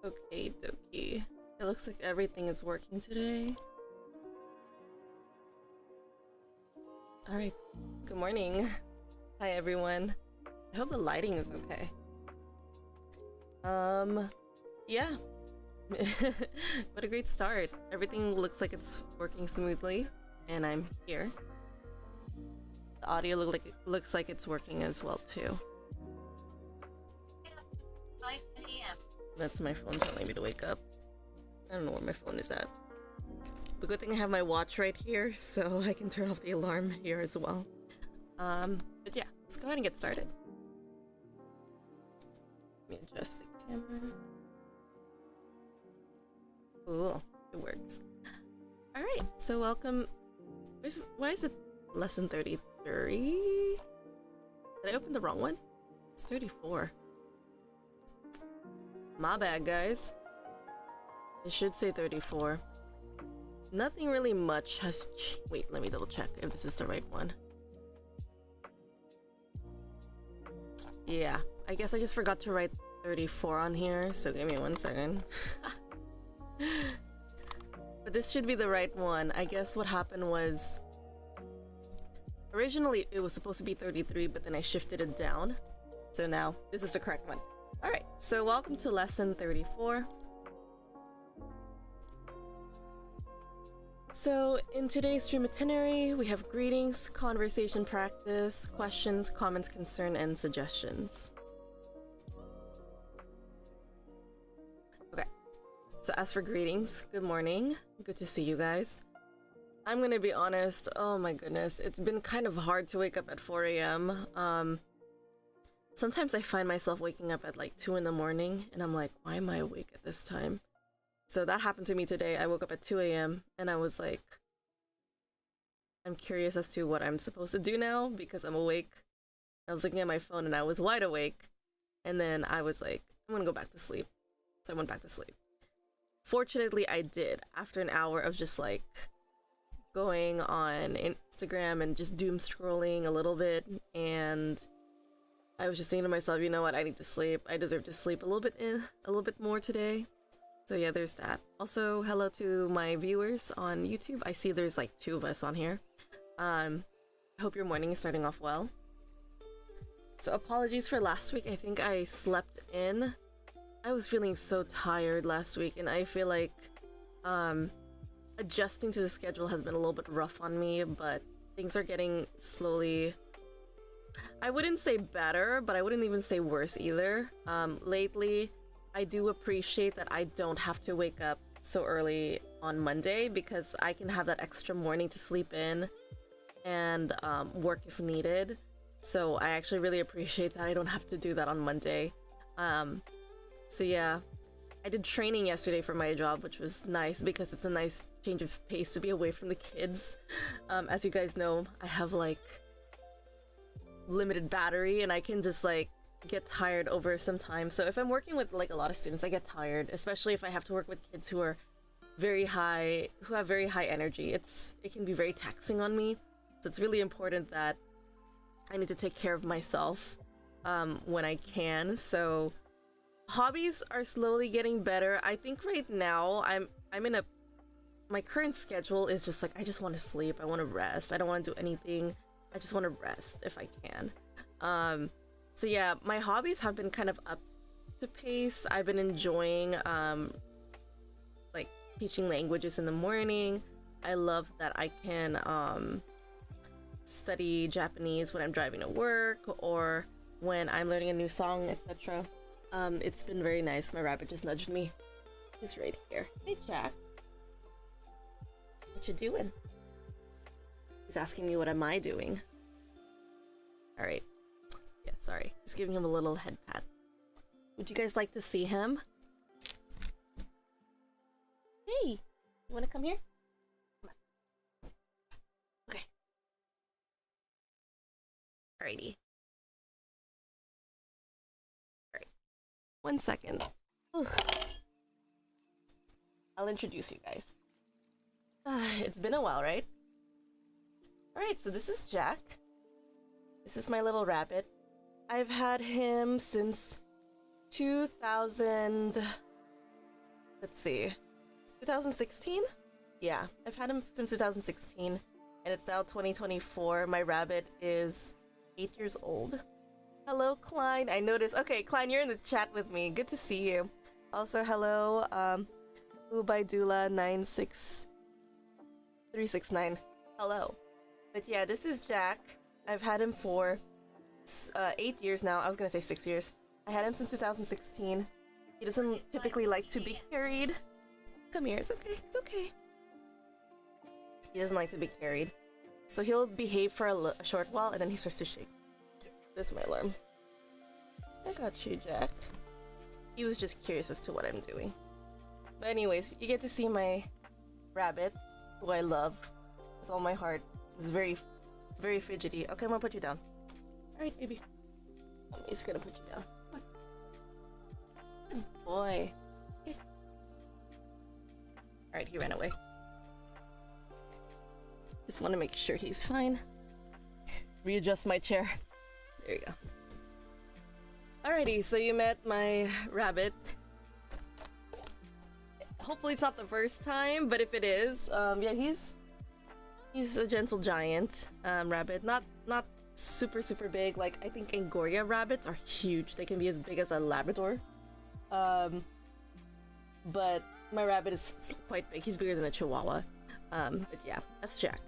Okay, dokie. It looks like everything is working today. Alright, good morning. Hi everyone. I hope the lighting is okay. Yeah. What a great start. Everything looks like it's working smoothly, and I'm here. The audio looks like it's working as well too. That's my phone telling me to wake up. I don't know where my phone is at. But good thing I have my watch right here, so I can turn off the alarm here as well. But yeah, let's go ahead and get started. Let me adjust the camera. Cool, it works. Alright, so welcome. Why is it lesson 33? Did I open the wrong one? It's 34. My bad, guys. It should say 34. Nothing really much has wait, let me double check if this is the right one. Yeah, I guess I just forgot to write 34 on here, so give me 1 second. But this should be the right one. I guess what happened was originally it was supposed to be 33, but then I shifted it down. So now this is the correct one. Alright, so welcome to lesson 34. So in today's stream itinerary, we have greetings, conversation practice, questions, comments, concern, and suggestions. Okay, so as for greetings, good morning. Good to see you guys. I'm gonna be honest, oh my goodness, it's been kind of hard to wake up at 4 a.m. Sometimes I find myself waking up at like 2 in the morning, and I'm like, why am I awake at this time? So that happened to me today. I woke up at 2 a.m. and I was like, I'm curious as to what I'm supposed to do now because I'm awake. I was looking at my phone and I was wide awake. And then I was like, I'm gonna go back to sleep. So I went back to sleep. Fortunately, I did after an hour of just like going on Instagram and just doom scrolling a little bit. And I was just saying to myself, you know what? I need to sleep. I deserve to sleep a little bit more today. So yeah, there's that. Also, hello to my viewers on YouTube. I see there's like 2 of us on here. I hope your morning is starting off well. So apologies for last week. I think I slept in. I was feeling so tired last week, and I feel like adjusting to the schedule has been a little bit rough on me, but things are getting slowly, I wouldn't say better, but I wouldn't even say worse either. Lately, I do appreciate that I don't have to wake up so early on Monday because I can have that extra morning to sleep in and work if needed. So I actually really appreciate that I don't have to do that on Monday. So yeah, I did training yesterday for my job, which was nice because it's a nice change of pace to be away from the kids. As you guys know, I have like limited battery and I can just like get tired over some time. So if I'm working with like a lot of students, I get tired, especially if I have to work with kids who are who have very high energy. It can be very taxing on me. So it's really important that I need to take care of myself when I can. So hobbies are slowly getting better. I think right now I'm in my current schedule is just like I just want to sleep. I want to rest. I don't want to do anything. I just want to rest if I can. So yeah, my hobbies have been kind of up to pace. I've been enjoying like teaching languages in the morning. I love that I can study Japanese when I'm driving to work or when I'm learning a new song, etc. It's been very nice. My rabbit just nudged me. He's right here. Hey, Jack. What you doing? He's asking me what am I doing. All right. Yeah, sorry. Just giving him a little head pat. Would you guys like to see him? Hey, you want to come here? Come on. Okay. Alrighty. Alright. 1 second. Whew. I'll introduce you guys. It's been a while, right? Alright, so this is Jack. This is my little rabbit. I've had him since 2000. let's see, 2016? Yeah, I've had him since 2016, and it's now 2024. My rabbit is 8 years old. Hello, Klein. I noticed. Okay, Klein, you're in the chat with me. Good to see you. Also, hello, Ubaidula 96369. Hello. But yeah, this is Jack. I've had him for 8 years now. I was gonna say 6 years. I had him since 2016. He doesn't typically like to be carried. Come here, it's okay, it's okay. He doesn't like to be carried. So he'll behave for a short while and then he starts to shake. This is my alarm. I got you, Jack. He was just curious as to what I'm doing. But anyways, you get to see my rabbit, who I love with all my heart. He's very, very fidgety. Okay, I'm gonna put you down. Alright, baby. He's gonna put you down. Good boy. Okay. Alright, he ran away. Just want to make sure he's fine. Readjust my chair. There you go. Alrighty, so you met my rabbit. Hopefully it's not the first time, but if it is, yeah, he's a gentle giant rabbit. Not super big. Like, I think Angora rabbits are huge. They can be as big as a Labrador. But my rabbit is quite big. He's bigger than a Chihuahua. But yeah, that's Jack.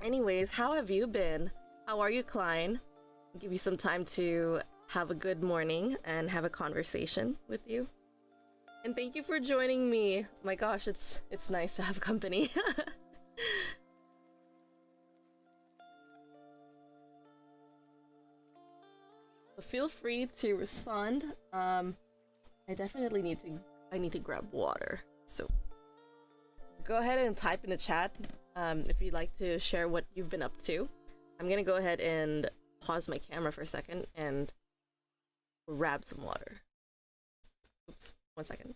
Anyways, how have you been? How are you, Klein? I'll give you some time to have a good morning and have a conversation with you. And thank you for joining me. My gosh, it's nice to have company. Feel free to respond. I definitely need to grab water. So go ahead and type in the chat if you'd like to share what you've been up to. I'm gonna go ahead and pause my camera for a second and grab some water. Oops, 1 second.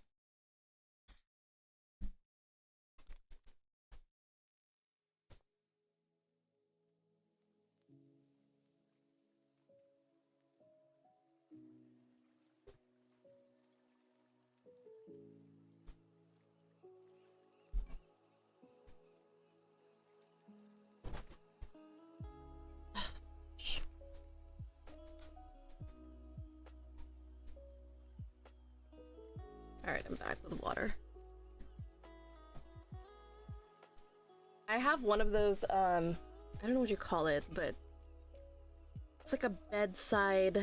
Alright, I'm back with water. I have one of those, I don't know what you call it, but it's like a bedside...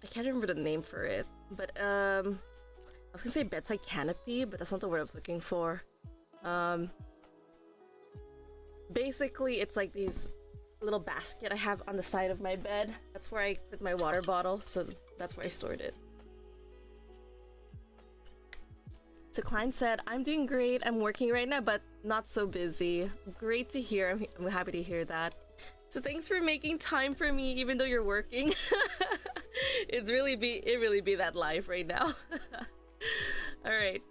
I can't remember the name for it, but, I was gonna say bedside canopy, but that's not the word I was looking for. Basically, it's like these little basket I have on the side of my bed. That's where I put my water bottle, so that's where I stored it. So Klein said, I'm doing great. I'm working right now, but not so busy. Great to hear. I'm happy to hear that. So thanks for making time for me, even though you're working. It really be that life right now. All right.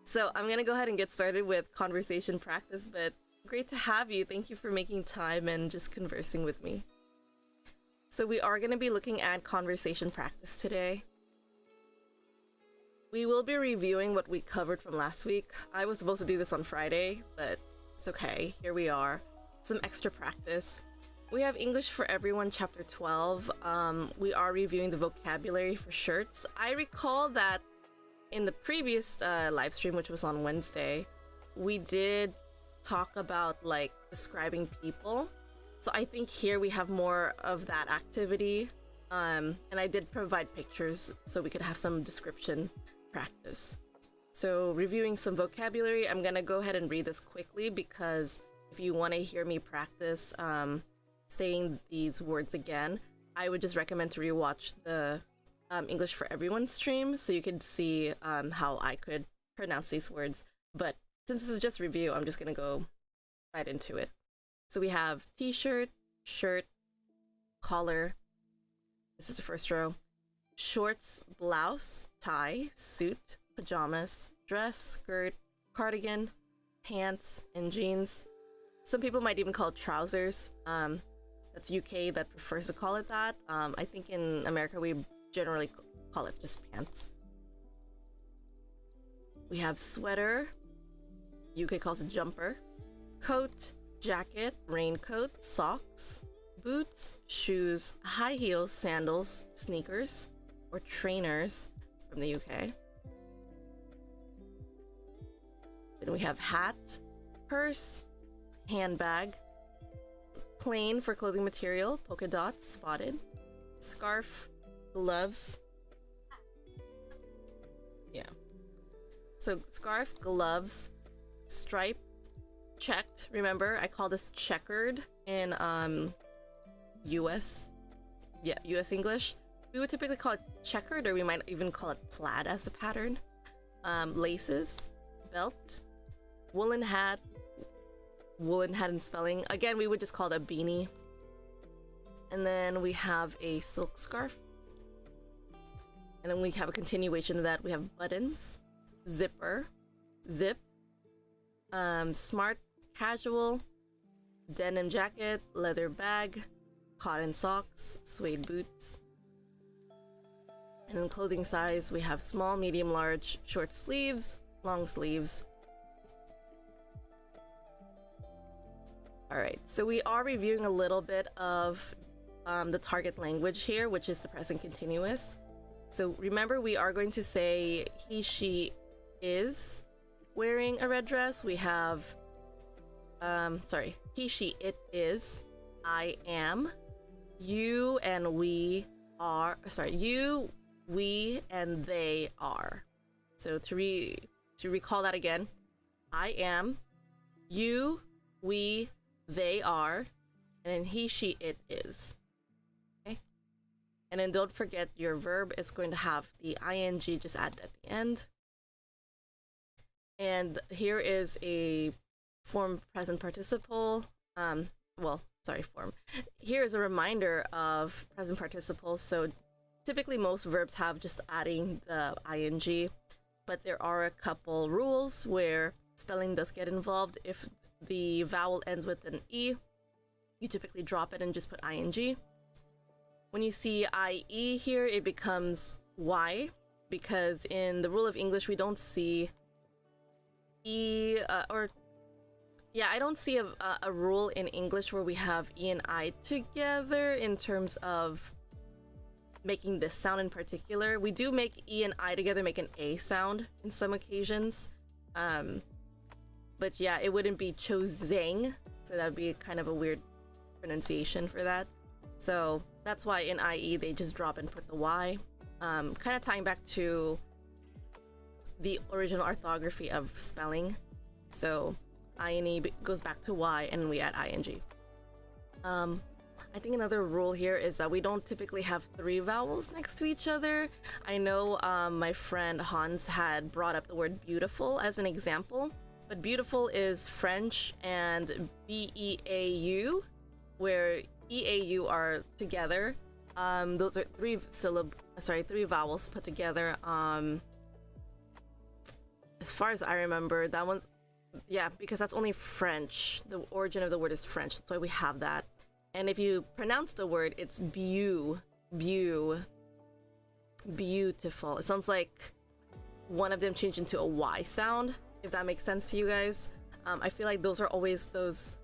So I'm gonna go ahead and get started with conversation practice, but great to have you. Thank you for making time and just conversing with me. So we are gonna be looking at conversation practice today. We will be reviewing what we covered from last week. I was supposed to do this on Friday, but it's okay. Here we are. Some extra practice. We have English for Everyone, Chapter 12. We are reviewing the vocabulary for shirts. I recall that in the previous live stream, which was on Wednesday, we did talk about, like, describing people. So I think here we have more of that activity. And I did provide pictures so we could have some description practice. So reviewing some vocabulary, I'm gonna go ahead and read this quickly because if you want to hear me practice saying these words again, I would just recommend to rewatch the English for Everyone stream so you could see how I could pronounce these words. But since this is just review, I'm just gonna go right into it. So we have t-shirt, shirt, collar. This is the first row. Shorts, blouse, tie, suit, pajamas, dress, skirt, cardigan, pants, and jeans. Some people might even call it trousers. That's UK that prefers to call it that. I think in America we generally call it just pants. We have sweater, UK calls it jumper, coat, jacket, raincoat, socks, boots, shoes, high heels, sandals, sneakers, or trainers from the UK. Then we have hat, purse, handbag, plain for clothing material, polka dots, spotted, scarf, gloves. Yeah. So scarf, gloves, striped, checked. Remember, I call this checkered in US English. We would typically call it checkered, or we might even call it plaid as the pattern. Laces, belt, woolen hat in spelling. Again, we would just call it a beanie. And then we have a silk scarf. And then we have a continuation of that. We have buttons, zipper, zip, smart casual, denim jacket, leather bag, cotton socks, suede boots. And in clothing size, we have small, medium, large, short sleeves, long sleeves. Alright, so we are reviewing a little bit of the target language here, which is the present continuous. So remember, we are going to say he, she is wearing a red dress. We have, he, she, it is, I am, you and we are, you, we, and they are. So to recall that again, I am, you, we, they are, and then he, she, it is. Okay? And then don't forget your verb is going to have the ing just added at the end. And here is a form present participle. Form. Here is a reminder of present participle. So typically most verbs have just adding the ing, but there are a couple rules where spelling does get involved. If the vowel ends with an E, you typically drop it and just put ing. When you see IE here, it becomes Y, because in the rule of English, we don't see I don't see a rule in English where we have E and I together in terms of making this sound in particular. We do make E and I together make an A sound in some occasions. But yeah, it wouldn't be choosing, so that would be kind of a weird pronunciation for that. So that's why in IE they just drop and put the Y, kind of tying back to the original orthography of spelling. So INE goes back to Y and we add ing. I think another rule here is that we don't typically have 3 vowels next to each other. I know my friend Hans had brought up the word beautiful as an example, but beautiful is French and BEAU, where EAU are together. Those are 3 vowels put together. As far as I remember, that one's, yeah, because that's only French. The origin of the word is French, that's why we have that. And if you pronounce the word, it's beautiful. It sounds like one of them changed into a Y sound, if that makes sense to you guys. I feel like those are always those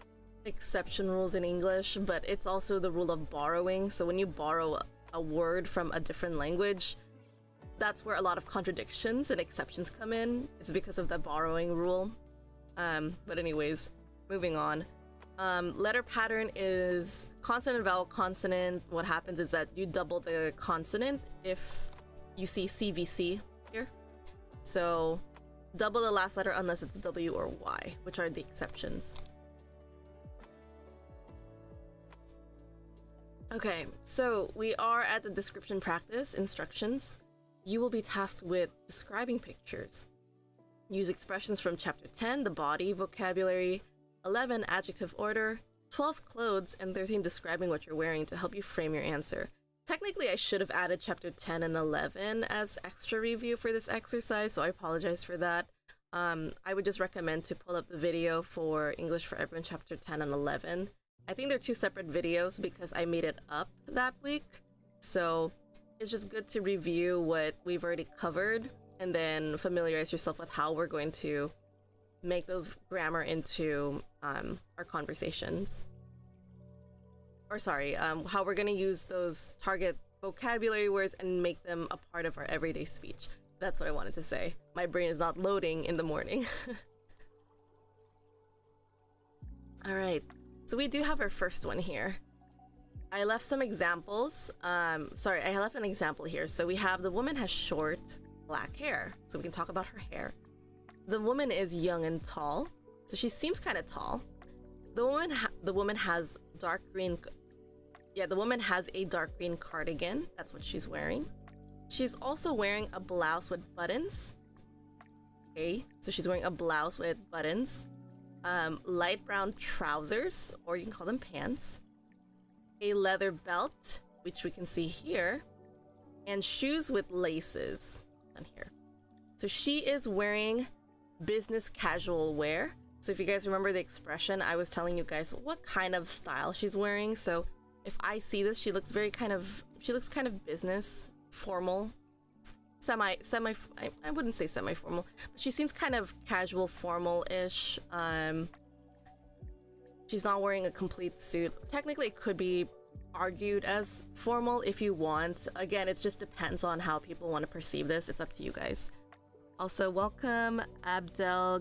exception rules in English, but it's also the rule of borrowing. So when you borrow a word from a different language, that's where a lot of contradictions and exceptions come in. It's because of the borrowing rule. But anyways, moving on. Letter pattern is consonant, vowel, consonant. What happens is that you double the consonant if you see CVC here. So double the last letter unless it's W or Y, which are the exceptions. Okay, so we are at the description practice instructions. You will be tasked with describing pictures. Use expressions from chapter 10, the body, vocabulary, 11, adjective order, 12, clothes, and 13, describing what you're wearing to help you frame your answer. Technically, I should have added chapter 10 and 11 as extra review for this exercise, so I apologize for that. I would just recommend to pull up the video for English for Everyone chapter 10 and 11. I think they're 2 separate videos because I made it up that week. So it's just good to review what we've already covered and then familiarize yourself with how we're going to make those grammar into our conversations. Or sorry, how we're going to use those target vocabulary words and make them a part of our everyday speech. That's what I wanted to say. My brain is not loading in the morning. All right, so we do have our first one here. I left some examples. Sorry, I left an example here. So we have the woman has short black hair. So we can talk about her hair. The woman is young and tall. So she seems kind of tall. The woman has dark green. Yeah, the woman has a dark green cardigan. That's what she's wearing. She's also wearing a blouse with buttons. Okay, so she's wearing a blouse with buttons. Light brown trousers, or you can call them pants. A leather belt, which we can see here, and shoes with laces on here. So she is wearing business casual wear. So if you guys remember the expression, I was telling you guys what kind of style she's wearing. So if I see this, she looks kind of business, formal, I wouldn't say semi-formal, but she seems kind of casual, formal-ish. She's not wearing a complete suit. Technically, it could be argued as formal if you want. Again, it just depends on how people want to perceive this. It's up to you guys. Also, welcome Abdel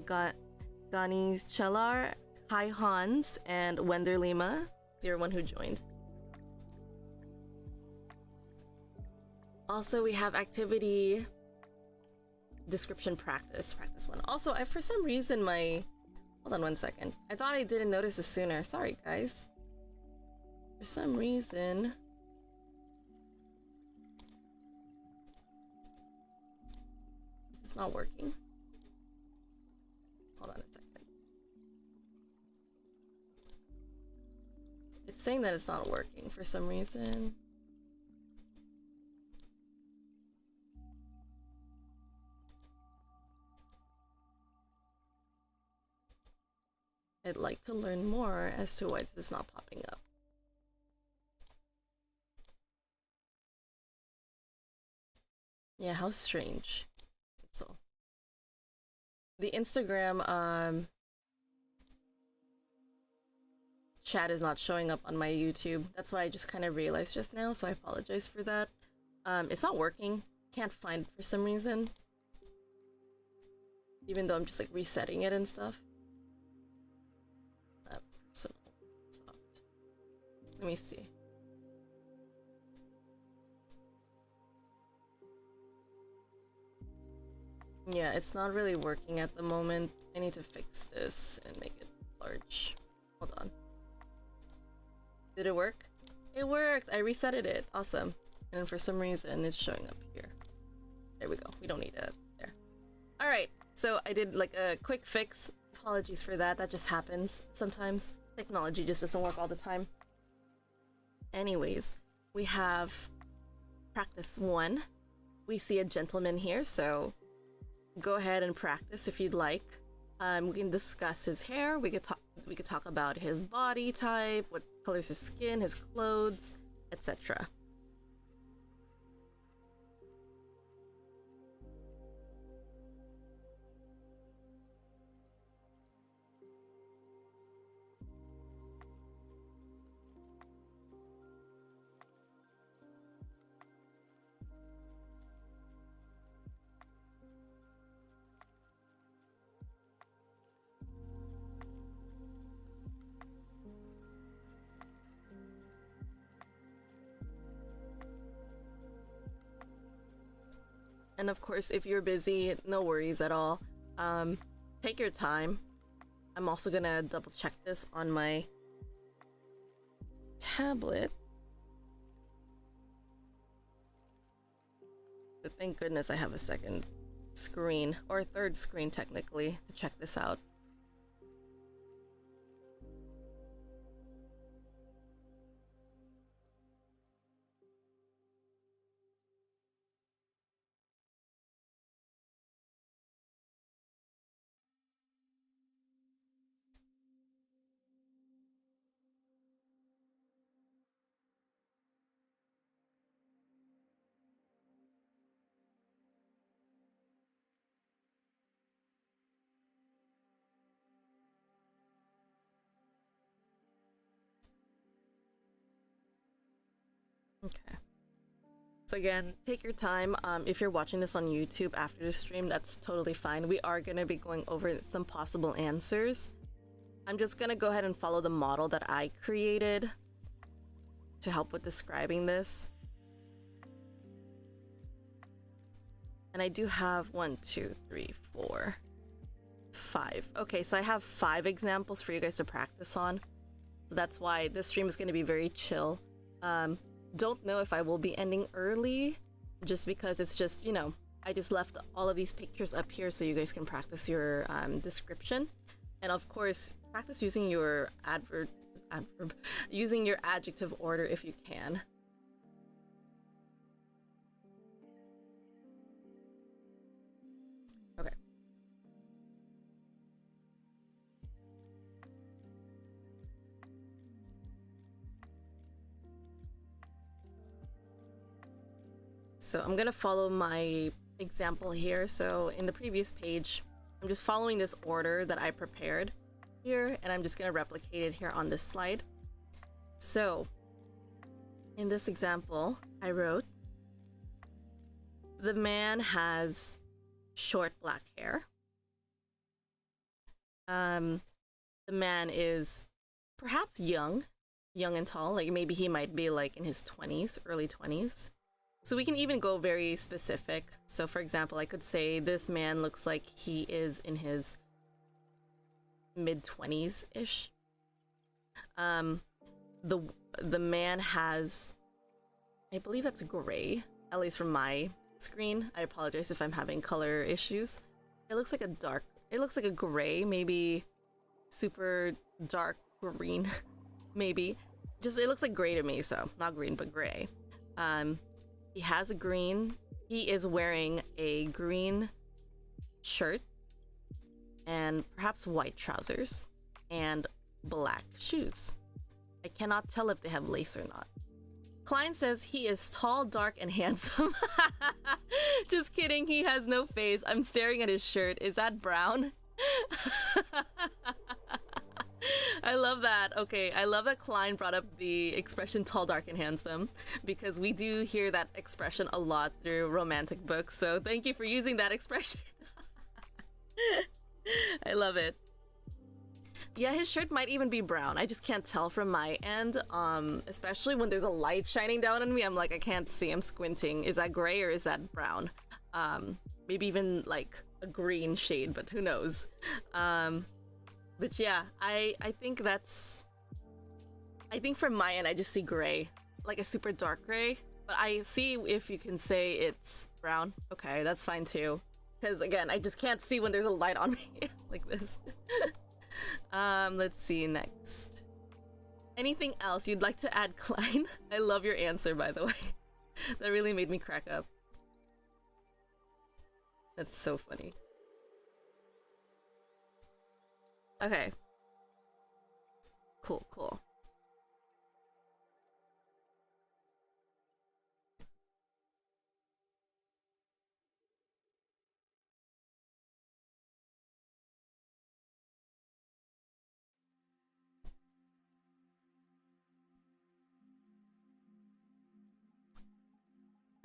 Gani's Chelar, Hi Hans, and Wender Lima, 01 who joined. Also, we have activity description practice one. Also, for some reason hold on one second. I thought I didn't notice this sooner. Sorry, guys. For some reason, this is not working. Hold on a second. It's saying that it's not working for some reason. I'd like to learn more as to why this is not popping up. Yeah, how strange. So the Instagram chat is not showing up on my YouTube. That's what I just kind of realized just now, so I apologize for that. It's not working. Can't find it for some reason. Even though I'm just like resetting it and stuff. Let me see. Yeah, it's not really working at the moment. I need to fix this and make it large. Hold on. Did it work? It worked! I resetted it. Awesome. And for some reason, it's showing up here. There we go. We don't need it there. Alright, so I did like a quick fix. Apologies for that. That just happens sometimes. Technology just doesn't work all the time. Anyways, we have practice 1. We see a gentleman here, so go ahead and practice if you'd like. We can discuss his hair. We could talk about his body type, what colors his skin, his clothes, etc. And of course, if you're busy, no worries at all. Take your time. I'm also gonna double check this on my tablet. But thank goodness I have a second screen, or a third screen technically, to check this out. Okay. So again, take your time. If you're watching this on YouTube after the stream, that's totally fine. We are going to be going over some possible answers. I'm just going to go ahead and follow the model that I created to help with describing this. And I do have 1, 2, 3, 4, 5. Okay, so I have 5 examples for you guys to practice on. So that's why this stream is going to be very chill. Don't know if I will be ending early, just because it's just, you know, I just left all of these pictures up here so you guys can practice your description. And of course, practice using your using your adjective order if you can. Okay. So I'm gonna follow my example here. So in the previous page, I'm just following this order that I prepared here, and I'm just gonna replicate it here on this slide. So in this example, I wrote, the man has short black hair. The man is perhaps young and tall, like maybe he might be like in his 20s, early 20s. So we can even go very specific. So for example, I could say this man looks like he is in his mid-20s-ish. The man has, I believe that's gray, at least from my screen. I apologize if I'm having color issues. It looks like a gray, maybe super dark green, maybe. Just, it looks like gray to me, so not green, but gray. He has a green, he is wearing a green shirt and perhaps white trousers and black shoes. I cannot tell if they have lace or not. Klein says he is tall, dark, and handsome. Just kidding, he has no face. I'm staring at his shirt. Is that brown? I love that. Okay, I love that Klein brought up the expression tall, dark, and handsome, because we do hear that expression a lot through romantic books, so thank you for using that expression. I love it. Yeah, his shirt might even be brown. I just can't tell from my end, especially when there's a light shining down on me. I'm like, I can't see, I'm squinting. Is that gray or is that brown? Maybe even like a green shade, but who knows? But yeah, I think that's... I think from my end, I just see gray. Like a super dark gray. But I see if you can say it's brown. Okay, that's fine too. Because again, I just can't see when there's a light on me. Like this. Let's see next. Anything else you'd like to add, Klein? I love your answer, by the way. That really made me crack up. That's so funny. Okay. Cool, cool.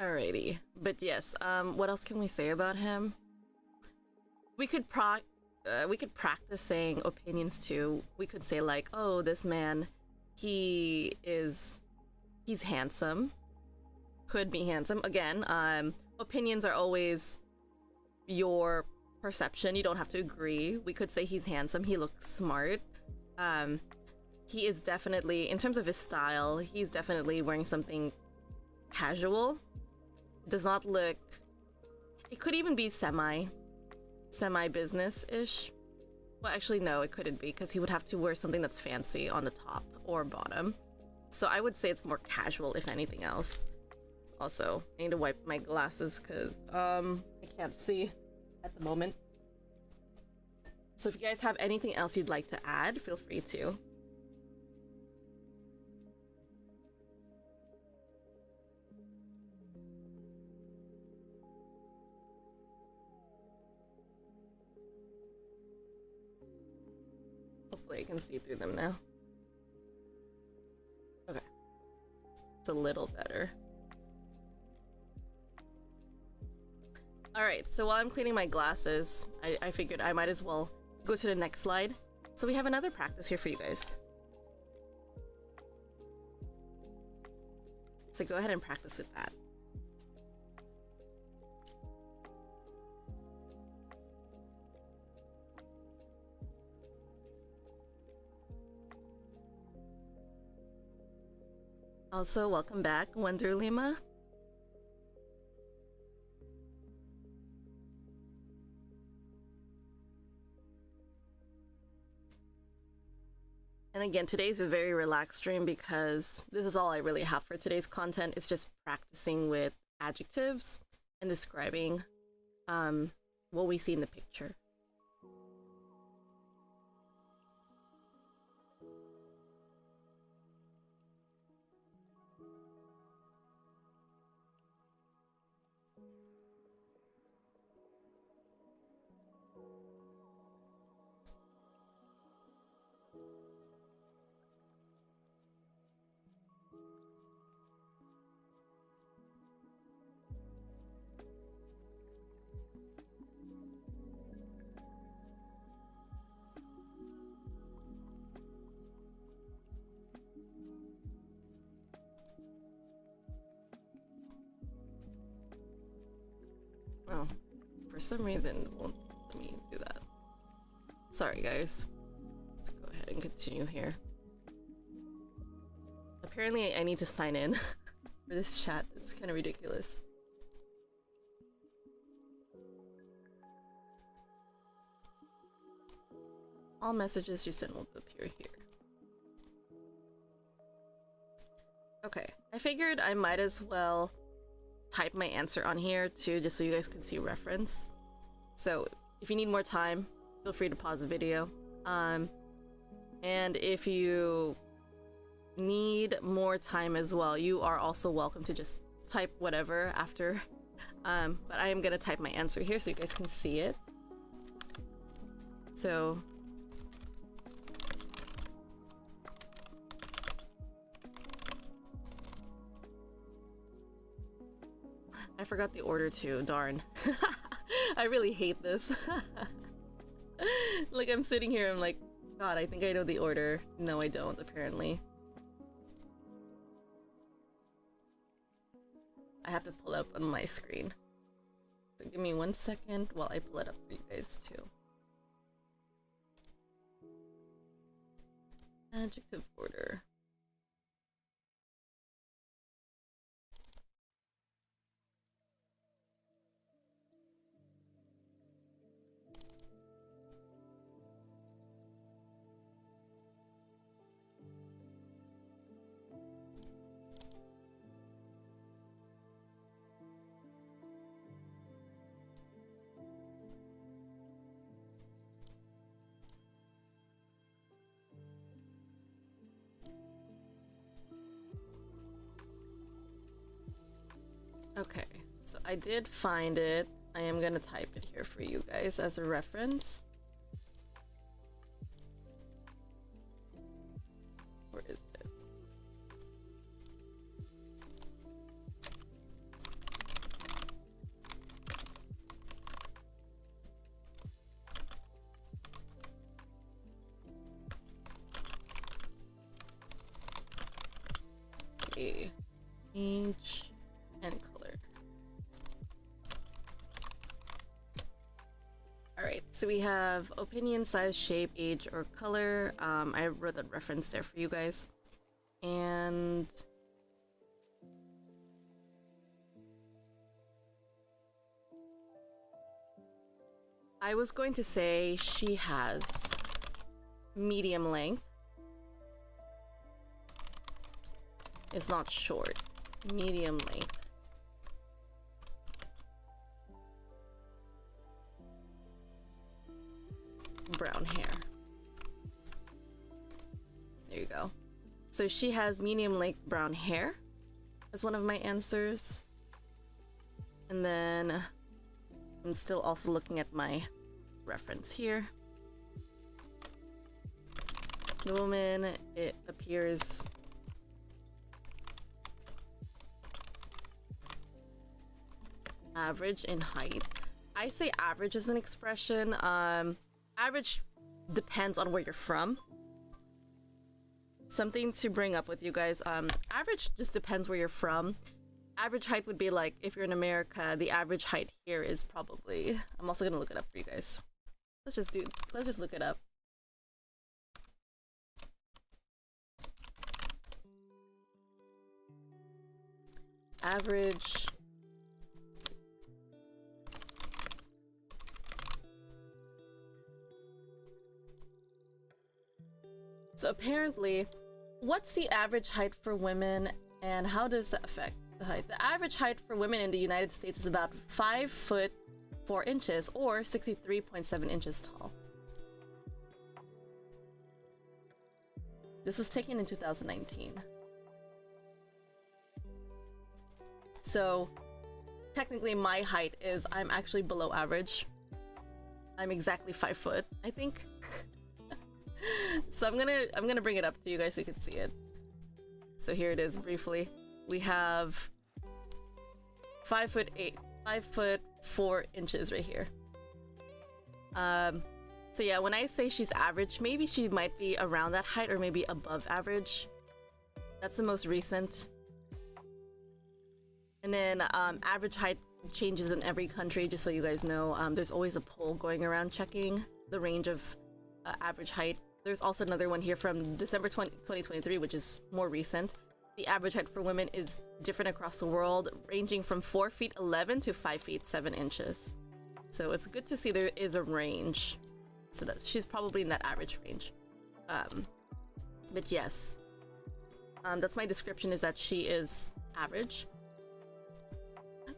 Alrighty. But yes, what else can we say about him? We could practice saying opinions too. We could say like, oh, this man, he's handsome. Could be handsome. Again, opinions are always your perception. You don't have to agree. We could say he's handsome. He looks smart. He is definitely, in terms of his style, he's definitely wearing something casual. Does not look... It could even be semi-business-ish. Well, actually, no, it couldn't be, because he would have to wear something that's fancy on the top or bottom. So I would say it's more casual, if anything else. Also, I need to wipe my glasses, because, I can't see at the moment. So if you guys have anything else you'd like to add, feel free to. Hopefully I can see through them now. Okay. It's a little better. Alright, so while I'm cleaning my glasses, I figured I might as well go to the next slide. So we have another practice here for you guys. So go ahead and practice with that. Also, welcome back, Wonder Lima. And again, today's a very relaxed stream because this is all I really have for today's content. It's just practicing with adjectives and describing what we see in the picture. Oh, for some reason it won't let me do that. Sorry guys. Let's go ahead and continue here. Apparently I need to sign in for this chat. It's kind of ridiculous. All messages you send will appear here. Okay, I figured I might as well type my answer on here too, just so you guys can see reference. So if you need more time, feel free to pause the video. And if you need more time as well, you are also welcome to just type whatever after. But I am gonna type my answer here so you guys can see it. So I forgot the order too, darn. I really hate this. Like I'm sitting here, I'm like, God, I think I know the order. No, I don't, apparently. I have to pull up on my screen. So give me 1 second while I pull it up for you guys too. Adjective order. Okay, so I did find it. I am gonna type it here for you guys as a reference. Where is it? Okay. Age and color. Alright, so we have opinion, size, shape, age, or color. I wrote that reference there for you guys. And I was going to say she has medium length. It's not short. Medium length. Brown hair. There you go. So she has medium length brown hair as one of my answers. And then I'm still also looking at my reference here. The woman, it appears average in height. I say average is an expression. Average depends on where you're from. Something to bring up with you guys. Average just depends where you're from. Average height would be like, if you're in America, the average height here is probably... I'm also gonna look it up for you guys. Let's just look it up. Average... So apparently, what's the average height for women and how does that affect the height? The average height for women in the United States is about 5 foot 4 inches or 63.7 inches tall. This was taken in 2019. So technically my height is, I'm actually below average. I'm exactly 5 foot, I think. So I'm gonna bring it up to you guys so you can see it. So here it is briefly. We have 5 foot 4 inches right here. So yeah, when I say she's average, maybe she might be around that height or maybe above average. That's the most recent. And then average height changes in every country, just so you guys know. There's always a poll going around checking the range of average height. There's also another one here from December 2023, which is more recent. The average height for women is different across the world, ranging from 4 feet 11 to 5 feet 7 inches. So it's good to see there is a range. So that she's probably in that average range. But yes, that's my description, is that she is average.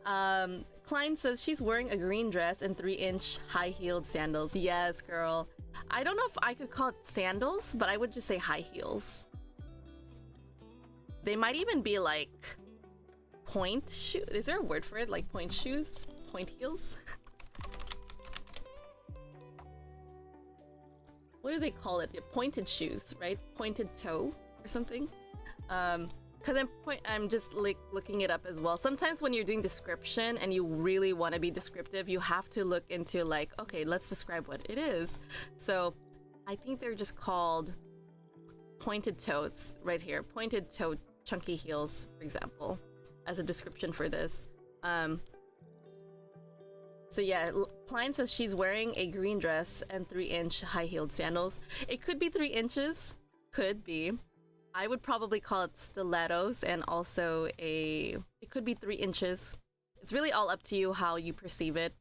Klein says she's wearing a green dress and 3-inch high-heeled sandals. Yes, girl. I don't know if I could call it sandals, but I would just say high heels. They might even be like point shoe. Is there a word for it? Like point shoes? Point heels? What do they call it? Pointed shoes, right? Pointed toe or something? Because I'm just like looking it up as well. Sometimes when you're doing description and you really want to be descriptive, you have to look into like, okay, let's describe what it is. So I think they're just called pointed toes right here. Pointed toe chunky heels, for example, as a description for this. So yeah, Klein says she's wearing a green dress and 3-inch high-heeled sandals. It could be 3 inches. Could be. I would probably call it stilettos, and also it could be 3 inches. It's really all up to you how you perceive it.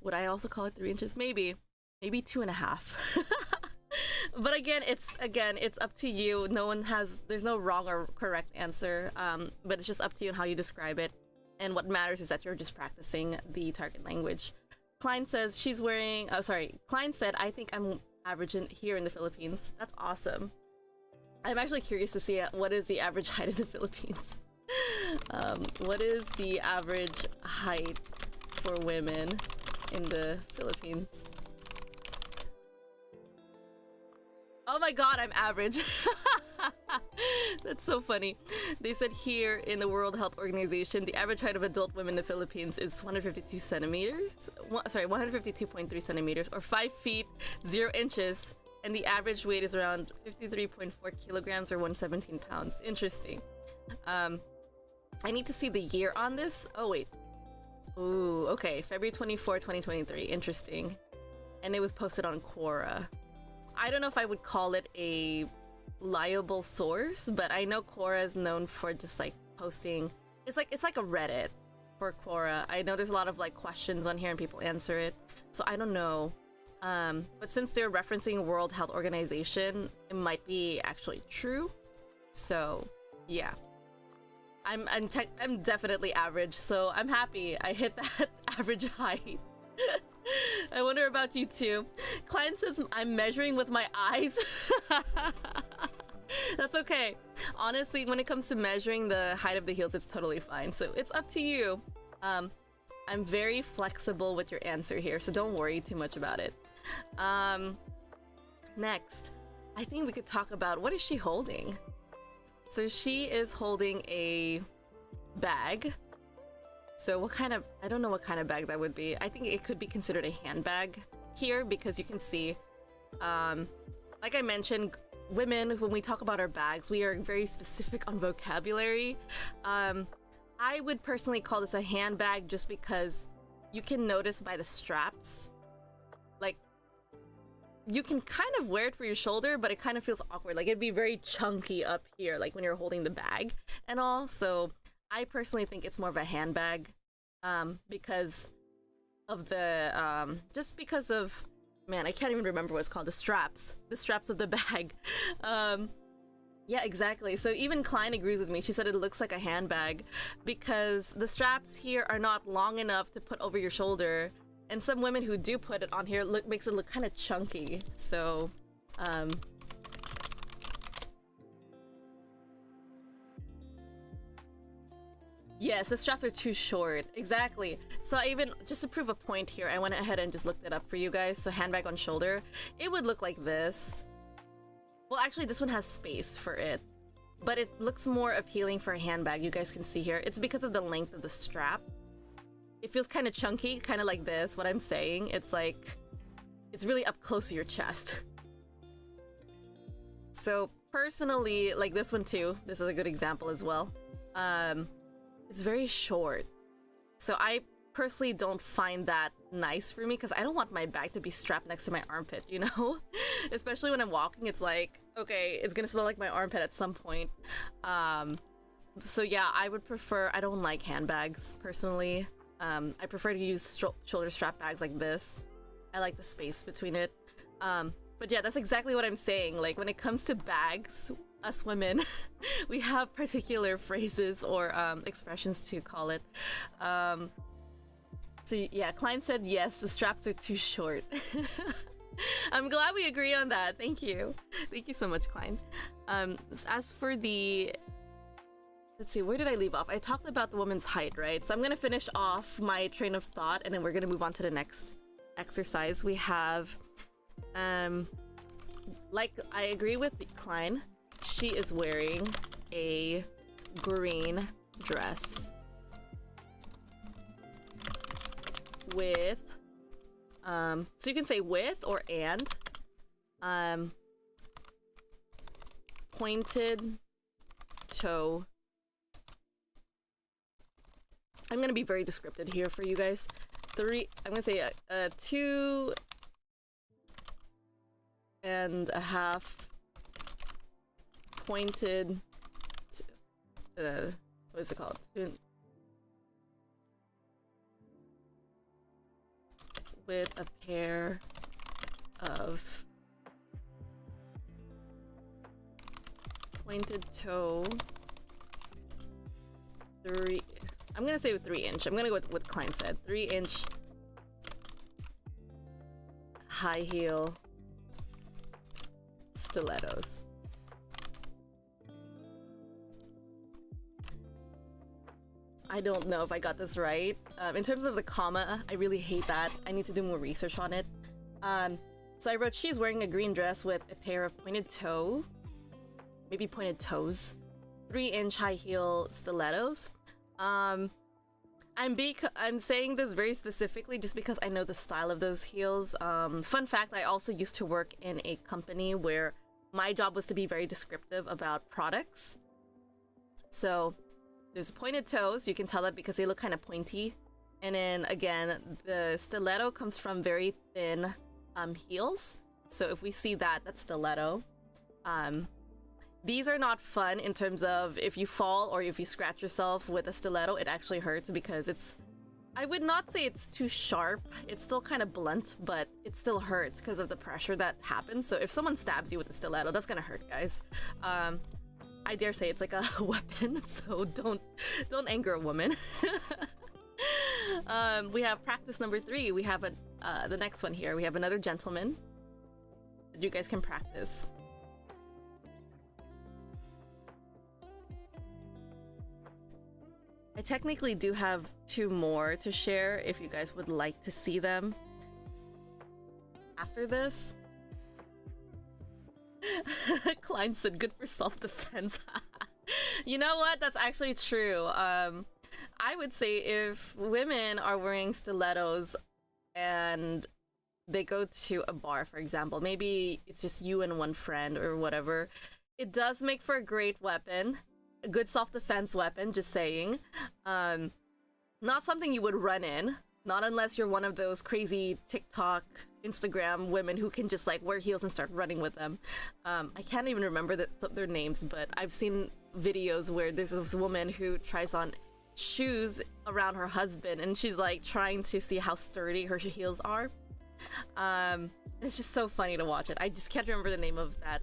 Would I also call it 3 inches? Maybe 2.5. But it's up to you. There's no wrong or correct answer. But it's just up to you and how you describe it. And what matters is that you're just practicing the target language. Klein says she's wearing, Klein said, I think I'm average here in the Philippines. That's awesome. I'm actually curious to see what is the average height in the Philippines. What is the average height for women in the Philippines? Oh my god, I'm average. That's so funny. They said here in the World Health Organization, the average height of adult women in the Philippines is 152 centimeters. 152.3 centimeters, or 5 feet 0 inches. And the average weight is around 53.4 kilograms or 117 pounds. Interesting. I need to see the year on this. Oh, wait. Ooh, okay. February 24, 2023. Interesting. And it was posted on Quora. I don't know if I would call it a reliable source, but I know Quora is known for just like posting. It's like a Reddit for Quora. I know there's a lot of like questions on here and people answer it. So I don't know. But since they're referencing World Health Organization, it might be actually true. So, yeah. I'm definitely average, so I'm happy I hit that average height. I wonder about you too. Klein says I'm measuring with my eyes. That's okay. Honestly, when it comes to measuring the height of the heels, it's totally fine. So it's up to you. I'm very flexible with your answer here, so don't worry too much about it. Next, I think we could talk about what is she holding. So she is holding a bag. So what kind of, I don't know what kind of bag that would be. I think it could be considered a handbag here because you can see, like I mentioned, women, when we talk about our bags, we are very specific on vocabulary. I would personally call this a handbag just because you can notice by the straps, like, you can kind of wear it for your shoulder, but it kind of feels awkward. Like, it'd be very chunky up here, like when you're holding the bag and all. So I personally think it's more of a handbag, because of the, just because of, man, I can't even remember what it's called, the straps of the bag. Yeah, exactly. So even Klein agrees with me. She said it looks like a handbag because the straps here are not long enough to put over your shoulder. And some women who do put it on here makes it look kind of chunky. So, yes, the straps are too short. Exactly. So I even, just to prove a point here, I went ahead and just looked it up for you guys. So handbag on shoulder, it would look like this. Well, actually, this one has space for it, but it looks more appealing for a handbag. You guys can see here. It's because of the length of the strap. It feels kind of chunky, kind of like this, what I'm saying. It's like, it's really up close to your chest. So personally, like this one too, this is a good example as well. It's very short. So I personally don't find that nice for me because I don't want my bag to be strapped next to my armpit, you know? Especially when I'm walking, it's like, okay, it's gonna smell like my armpit at some point. So yeah, I would prefer, I don't like handbags personally. I prefer to use shoulder strap bags like this. I like the space between it. But yeah, that's exactly what I'm saying. Like when it comes to bags, us women, we have particular phrases or expressions to call it. So yeah, Klein said yes, the straps are too short. I'm glad we agree on that. Thank you. Thank you so much, Klein. As for the... Let's see, where did I leave off? I talked about the woman's height, right? So I'm gonna finish off my train of thought and then we're gonna move on to the next exercise. We have, like, I agree with Klein. She is wearing a green dress with, so you can say with or and, pointed toe. I'm gonna be very descriptive here for you guys. I'm gonna say 2.5 pointed, what is it called? With a pair of pointed toe, I'm gonna say with 3-inch. I'm gonna go with what Klein said. 3-inch high heel stilettos. I don't know if I got this right. In terms of the comma, I really hate that. I need to do more research on it. So I wrote she's wearing a green dress with a pair of pointed toe, maybe pointed toes, 3-inch high heel stilettos. I'm saying this very specifically just because I know the style of those heels. Fun fact, I also used to work in a company where my job was to be very descriptive about products. So there's pointed toes, you can tell that because they look kind of pointy. And then again, the stiletto comes from very thin heels. So if we see that, that's stiletto. These are not fun in terms of if you fall or if you scratch yourself with a stiletto, it actually hurts because it's, I would not say it's too sharp. It's still kind of blunt, but it still hurts because of the pressure that happens. So if someone stabs you with a stiletto, that's gonna hurt, guys. I dare say it's like a weapon, so don't anger a woman. We have practice number 3. We have the next one here. We have another gentleman that you guys can practice. I technically do have 2 more to share if you guys would like to see them after this. Klein said good for self-defense. You know what? That's actually true. I would say if women are wearing stilettos and they go to a bar, for example, maybe it's just you and one friend or whatever, it does make for a great weapon, a good self-defense weapon, just saying. Not something you would run in, not unless you're one of those crazy TikTok, Instagram women who can just like wear heels and start running with them. I can't even remember their names, but I've seen videos where there's this woman who tries on shoes around her husband and she's like trying to see how sturdy her heels are. It's just so funny to watch it. I just can't remember the name of that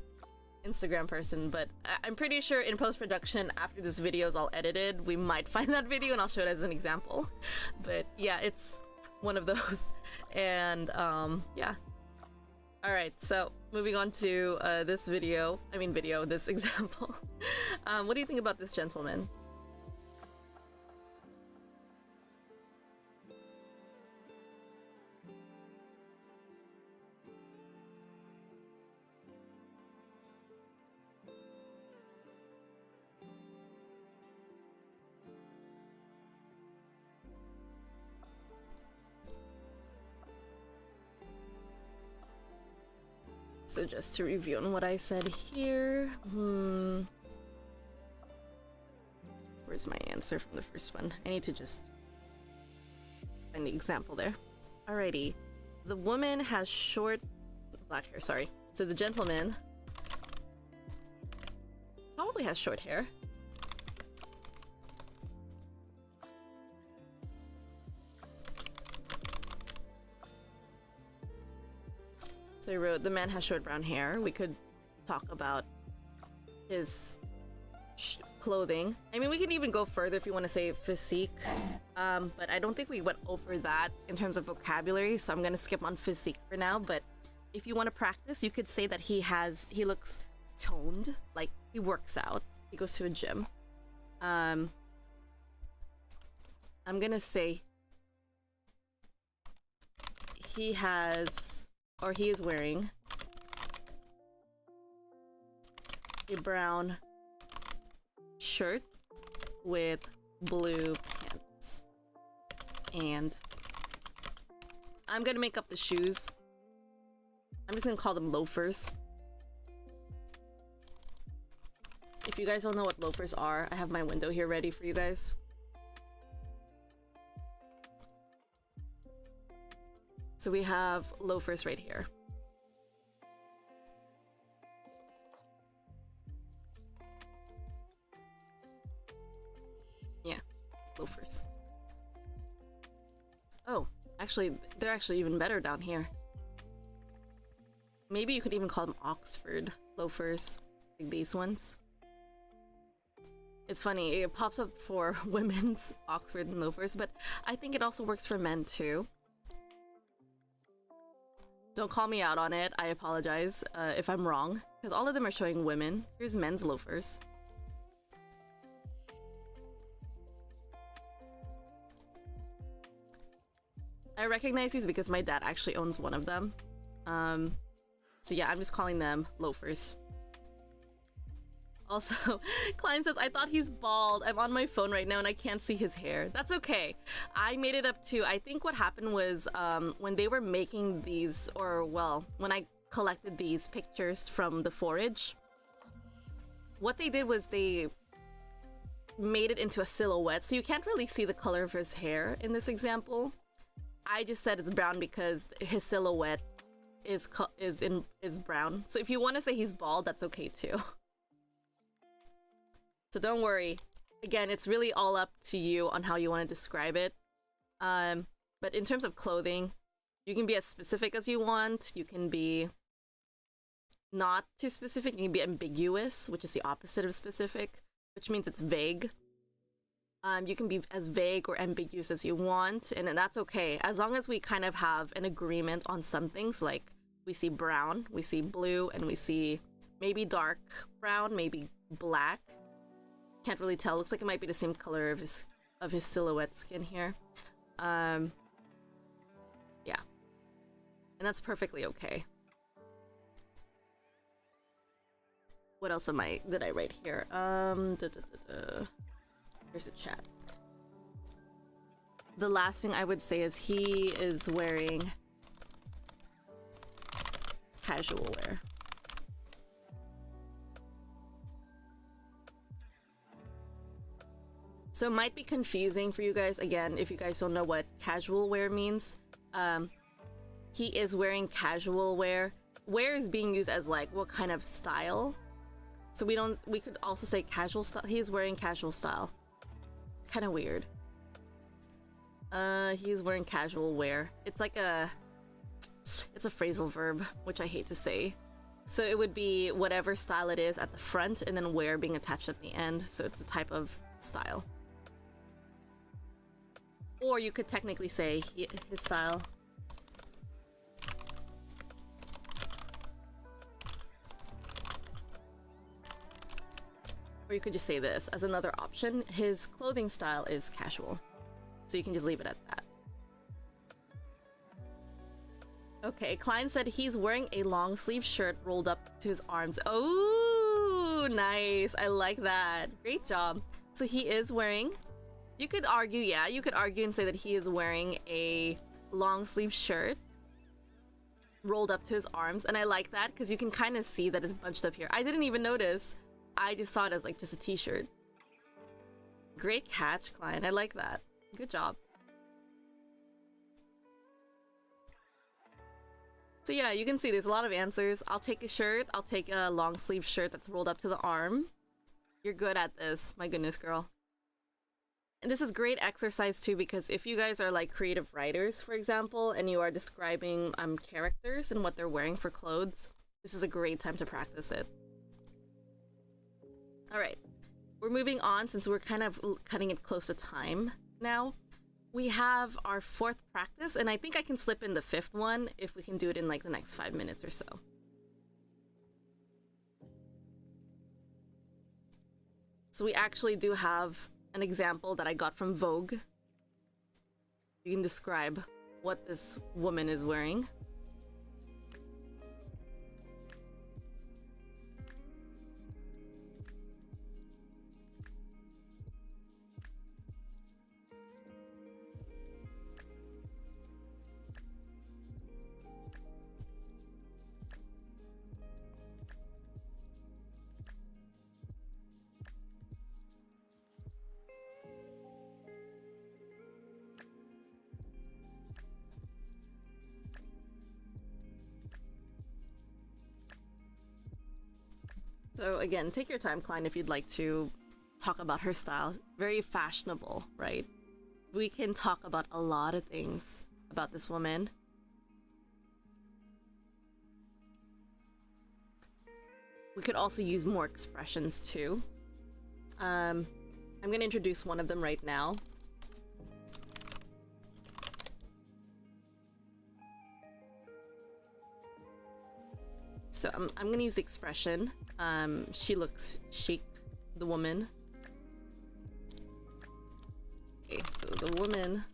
Instagram person, but I'm pretty sure in post-production after this video is all edited we might find that video and I'll show it as an example. But yeah, it's one of those. And yeah, all right, so moving on to this this example. What do you think about this gentleman? So just to review on what I said here, where's my answer from the first one? I need to just find the example there. Alrighty, the woman has short black hair, sorry. So the gentleman probably has short hair. So I wrote, the man has short brown hair. We could talk about his clothing. I mean, we can even go further if you want to say physique. But I don't think we went over that in terms of vocabulary, so I'm going to skip on physique for now. But if you want to practice, you could say that he looks toned, like he works out. He goes to a gym. I'm going to say he is wearing a brown shirt with blue pants. And I'm gonna make up the shoes. I'm just gonna call them loafers. If you guys don't know what loafers are, I have my window here ready for you guys. So we have loafers right here. Yeah, loafers. Oh, actually, they're actually even better down here. Maybe you could even call them Oxford loafers, like these ones. It's funny, it pops up for women's Oxford loafers, but I think it also works for men too. Don't call me out on it, I apologize if I'm wrong, because all of them are showing women. Here's men's loafers. I recognize these because my dad actually owns one of them. So yeah, I'm just calling them loafers. Also, Klein says, I thought he's bald. I'm on my phone right now and I can't see his hair. That's okay. I made it up to, I think what happened was when they were making these, or well, when I collected these pictures from the forage, what they did was they made it into a silhouette. So you can't really see the color of his hair in this example. I just said it's brown because his silhouette is brown. So if you want to say he's bald, that's okay too. So don't worry. Again, it's really all up to you on how you want to describe it. But in terms of clothing, you can be as specific as you want. You can be not too specific. You can be ambiguous, which is the opposite of specific, which means it's vague. You can be as vague or ambiguous as you want, and that's okay. As long as we kind of have an agreement on some things, like we see brown, we see blue, and we see maybe dark brown, maybe black. Can't really tell. Looks like it might be the same color of his silhouette skin here. Yeah. And that's perfectly okay. What else did I write here? Here's a chat. the last thing I would say is he is wearing casual wear. So it might be confusing for you guys, again, if you guys don't know what casual wear means. He is wearing casual wear. Wear is being used as like what kind of style. So we could also say casual style. He's wearing casual style. Kind of weird. He's wearing casual wear. It's like it's a phrasal verb, which I hate to say. So it would be whatever style it is at the front and then wear being attached at the end. So it's a type of style. Or you could technically say his style. Or you could just say this as another option. His clothing style is casual. So you can just leave it at that. Okay, Klein said he's wearing a long sleeve shirt rolled up to his arms. Oh, nice. I like that. Great job. So he is wearing... You could argue, yeah, you could argue and say that he is wearing a long sleeve shirt rolled up to his arms. And I like that because you can kind of see that it's bunched up here. I didn't even notice. I just saw it as like just a t-shirt. Great catch, Klein. I like that. Good job. So yeah, you can see there's a lot of answers. I'll take a shirt. I'll take a long sleeve shirt that's rolled up to the arm. You're good at this. My goodness, girl. And this is great exercise too, because if you guys are like creative writers, for example, and you are describing characters and what they're wearing for clothes, this is a great time to practice it. All right, we're moving on since we're kind of cutting it close to time now. We have our fourth practice, and I think I can slip in the fifth one if we can do it in like the next 5 minutes or so. So we actually do have an example that I got from Vogue. You can describe what this woman is wearing. So again, take your time, Klein, if you'd like to talk about her style. Very fashionable, right? We can talk about a lot of things about this woman. We could also use more expressions too. I'm gonna introduce one of them right now. So I'm gonna use the expression. She looks chic, the woman. Okay, so the woman.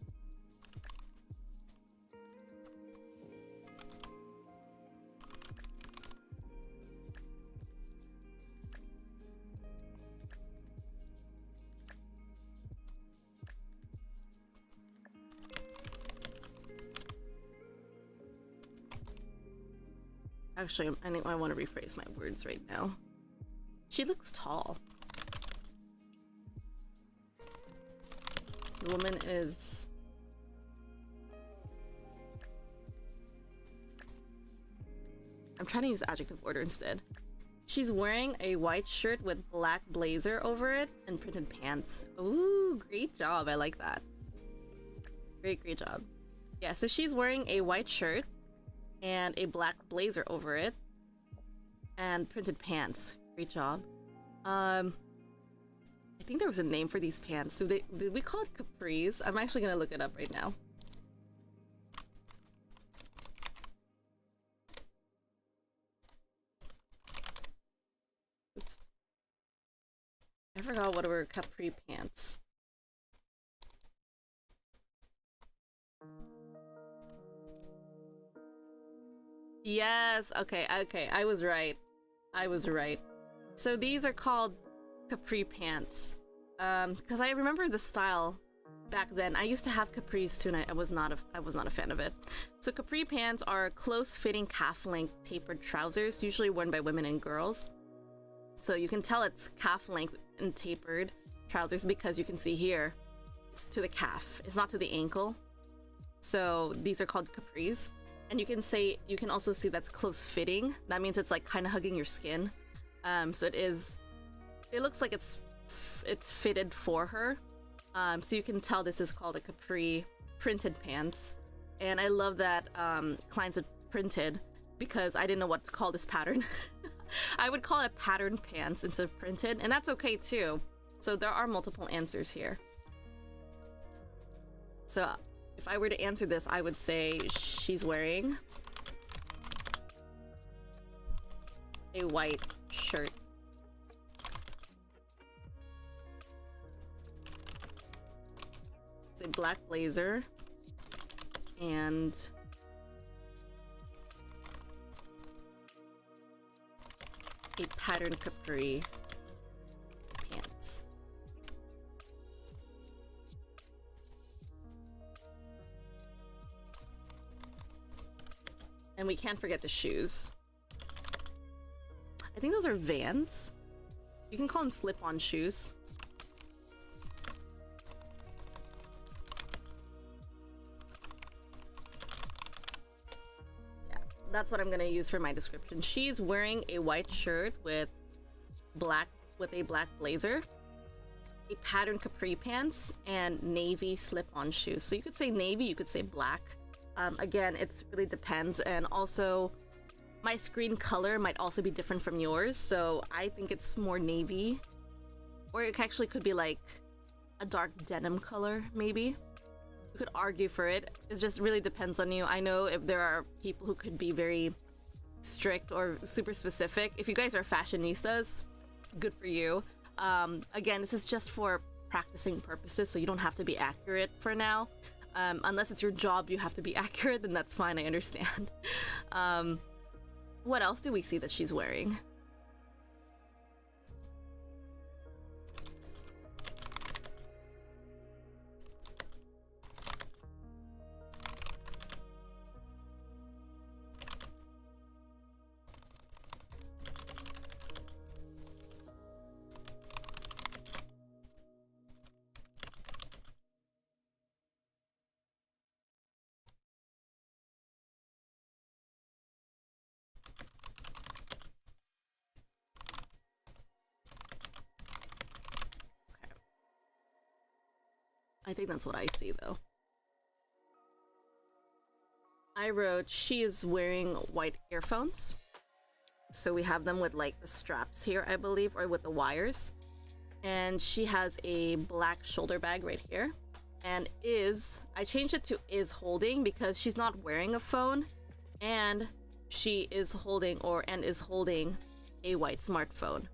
Actually, I want to rephrase my words right now. She looks tall. The woman is... I'm trying to use adjective order instead. She's wearing a white shirt with black blazer over it and printed pants. Ooh, great job. I like that. Great job. Yeah, so she's wearing a white shirt and a black blazer over it and printed pants. Great job. I think there was a name for these pants. So did we call it capris? I'm actually gonna look it up right now. Oops. I forgot what were capri pants. Yes, okay, I was right. So these are called capri pants. Because I remember the style back then. I used to have capris too, and I was not a fan of it. So capri pants are close-fitting calf-length tapered trousers, usually worn by women and girls. So you can tell it's calf-length and tapered trousers because you can see here it's to the calf. It's not to the ankle. So these are called capris. And you can also see that's close-fitting. That means it's like kind of hugging your skin. So it looks like it's fitted for her. So you can tell this is called a capri printed pants. And I love that clients said printed because I didn't know what to call this pattern. I would call it patterned pants instead of printed, and that's okay too. So there are multiple answers here. So if I were to answer this, I would say she's wearing a white shirt. A black blazer and a patterned capri pants. And we can't forget the shoes. I think those are Vans. You can call them slip-on shoes. That's what I'm gonna use for my description. She's wearing a white shirt with a black blazer, a patterned capri pants, and navy slip-on shoes. So you could say navy, you could say black. Again, it really depends, and also my screen color might also be different from yours. So I think it's more navy, or it actually could be like a dark denim color, maybe. You could argue for it. It just really depends on you. I know if there are people who could be very strict or super specific. If you guys are fashionistas, good for you. Again, this is just for practicing purposes, so you don't have to be accurate for now. Unless it's your job, you have to be accurate, then that's fine, I understand. What else do we see that she's wearing? I think that's what I see, though. I wrote, she is wearing white earphones. So we have them with like the straps here, I believe, or with the wires. And she has a black shoulder bag right here. And I changed it to is holding because she's not wearing a phone. And she is holding a white smartphone.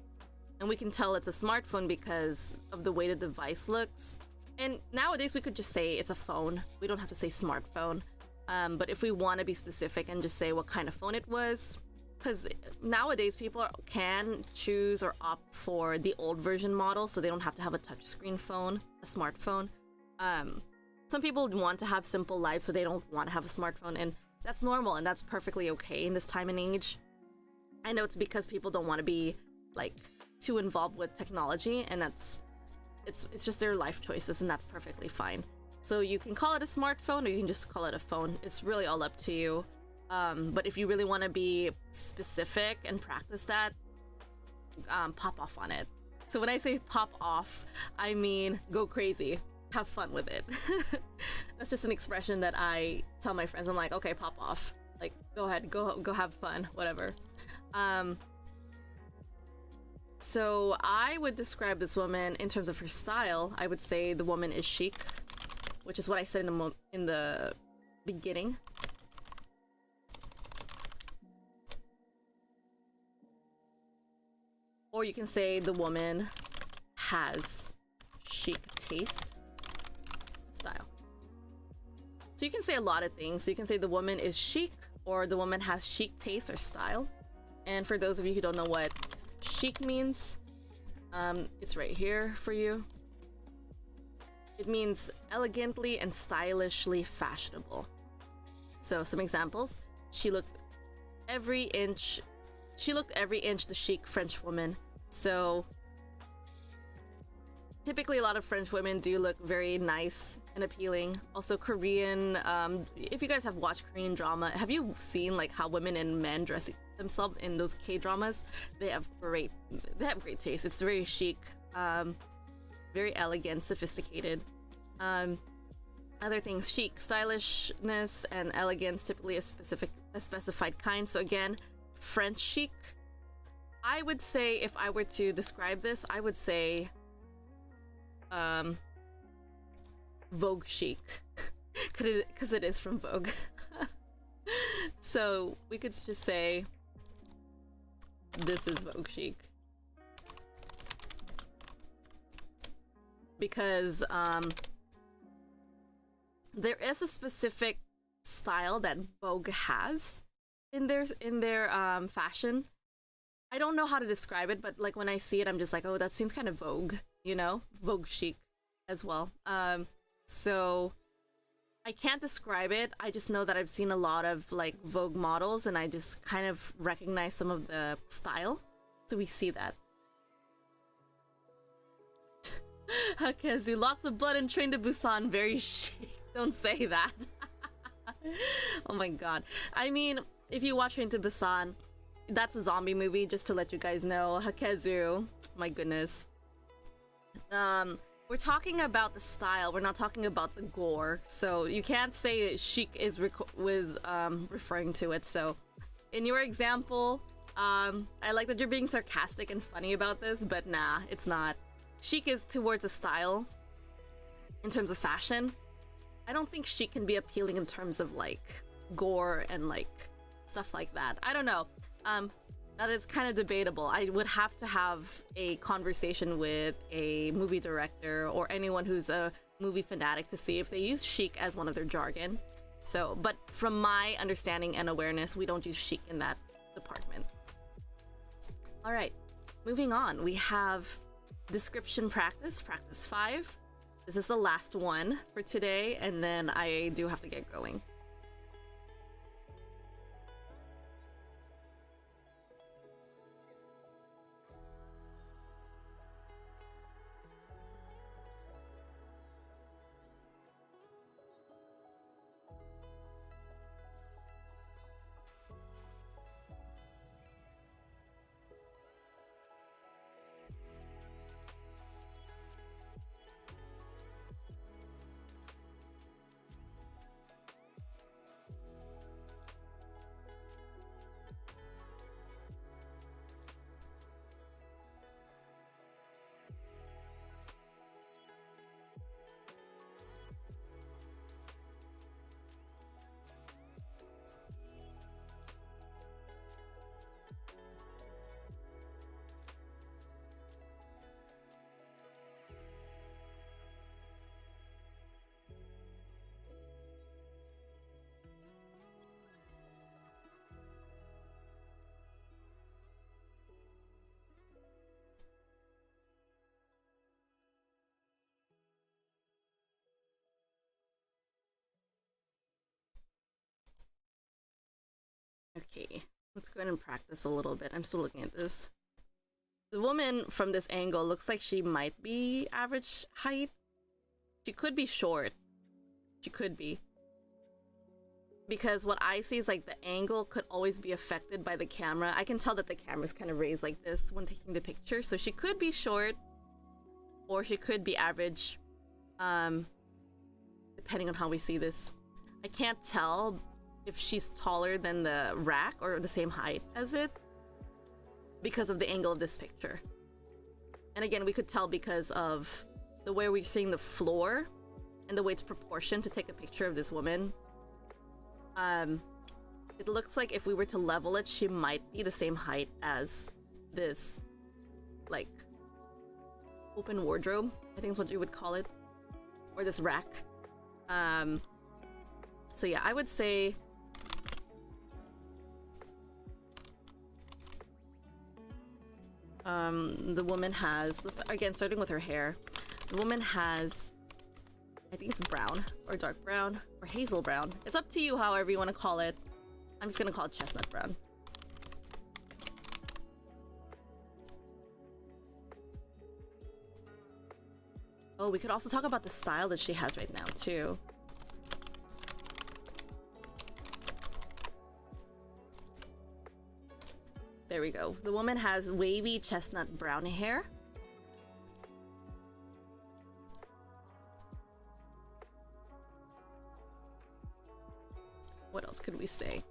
And we can tell it's a smartphone because of the way the device looks. And nowadays we could just say it's a phone. We don't have to say smartphone. But if we want to be specific and just say what kind of phone it was, because nowadays people can choose or opt for the old version model, so they don't have to have a touchscreen phone, a smartphone. Some people want to have simple lives, so they don't want to have a smartphone, and that's normal, and that's perfectly okay in this time and age. I know it's because people don't want to be like too involved with technology, and it's just their life choices, and that's perfectly fine. So you can call it a smartphone, or you can just call it a phone. It's really all up to you. But if you really want to be specific and practice that, pop off on it. So when I say pop off, I mean go crazy. Have fun with it. That's just an expression that I tell my friends. I'm like, okay, pop off. Like, go ahead, go have fun, whatever. So I would describe this woman in terms of her style. I would say the woman is chic, which is what I said in the beginning. Or you can say the woman has chic taste, style. So you can say a lot of things. So you can say the woman is chic, or the woman has chic taste or style. And for those of you who don't know what chic means, it's right here for you. It means elegantly and stylishly fashionable. So some examples. She looked every inch the chic French woman. So typically a lot of French women do look very nice and appealing. Also Korean, if you guys have watched Korean drama, have you seen like how women and men dress themselves in those K-dramas? They have great taste. It's very chic, very elegant, sophisticated. Other things, chic, stylishness, and elegance, typically a specified kind. So again, French chic. I would say, if I were to describe this, I would say Vogue chic, because it is from Vogue. So we could just say this is Vogue chic, because there is a specific style that Vogue has in their fashion. I don't know how to describe it, but like when I see it, I'm just like, oh, that seems kind of Vogue, you know, Vogue chic as well. So I can't describe it. I just know that I've seen a lot of like Vogue models, and I just kind of recognize some of the style. So we see that. Hakezu, lots of blood and Train to Busan, very chic. Don't say that. Oh my god. I mean, if you watch Train to Busan, that's a zombie movie, just to let you guys know. Hakezu, my goodness. We're talking about the style, we're not talking about the gore, so you can't say chic is referring to it. So in your example, I like that you're being sarcastic and funny about this, but nah, it's not. Chic is towards a style in terms of fashion. I don't think chic can be appealing in terms of like gore and like stuff like that. I don't know. That is kind of debatable. I would have to have a conversation with a movie director or anyone who's a movie fanatic to see if they use chic as one of their jargon. So, but from my understanding and awareness, we don't use chic in that department. All right, moving on. We have description practice 5. This is the last one for today, and then I do have to get going. Okay, let's go ahead and practice a little bit. I'm still looking at this. The woman from this angle looks like she might be average height. She could be short. She could be. Because what I see is like the angle could always be affected by the camera. I can tell that the camera's kind of raised like this when taking the picture. So she could be short, or she could be average, depending on how we see this. I can't tell if she's taller than the rack or the same height as it because of the angle of this picture. And again, we could tell because of the way we're seeing the floor and the way it's proportioned to take a picture of this woman. It looks like if we were to level it, she might be the same height as this, like, open wardrobe, I think is what you would call it, or this rack. So yeah, I would say the woman has, again, starting with her hair, the woman has I think it's brown, or dark brown, or hazel brown. It's up to you however you want to call it. I'm just gonna call it chestnut brown. Oh, we could also talk about the style that she has right now, too. There we go. The woman has wavy chestnut brown hair. What else could we say?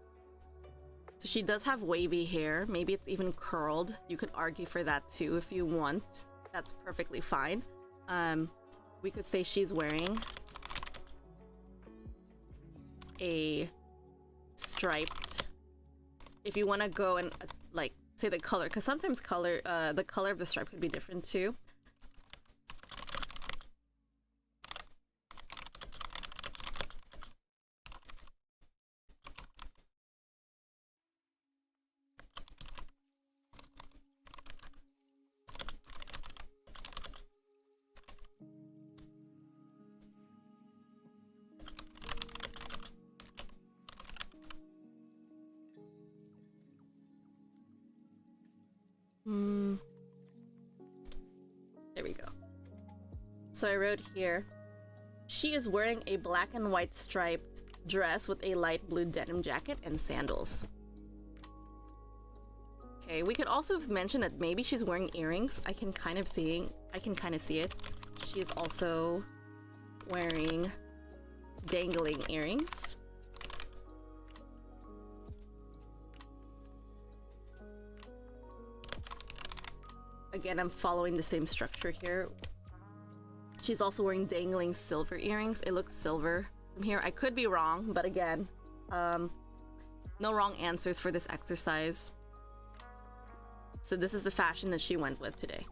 So she does have wavy hair. Maybe it's even curled. You could argue for that too if you want. That's perfectly fine. We could say she's wearing a striped, if you want to go and like say the color, because sometimes the color of the stripe could be different too. There we go. So I wrote here, she is wearing a black and white striped dress with a light blue denim jacket and sandals. Okay, we could also mention that maybe she's wearing earrings. I can kind of see it. She is also wearing dangling earrings. Again, I'm following the same structure here. She's also wearing dangling silver earrings. It looks silver from here. I could be wrong, but again, no wrong answers for this exercise. So this is the fashion that she went with today.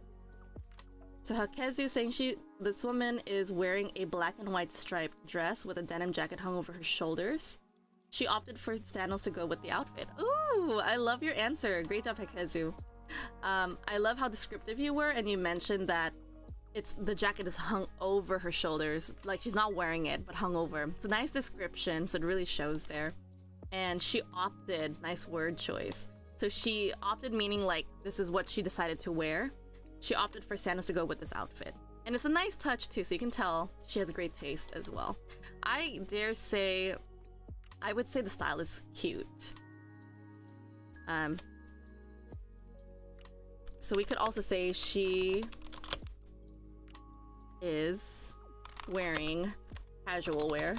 So Hakezu saying this woman is wearing a black and white striped dress with a denim jacket hung over her shoulders. She opted for sandals to go with the outfit. Ooh, I love your answer. Great job, Hakezu. I love how descriptive you were, and you mentioned that the jacket is hung over her shoulders, like she's not wearing it, but hung over. It's a nice description, so it really shows there. And she opted, nice word choice. So she opted meaning like this is what she decided to wear. She opted for sandals to go with this outfit. And it's a nice touch too, so you can tell she has great taste as well. I would say the style is cute. So we could also say she is wearing casual wear.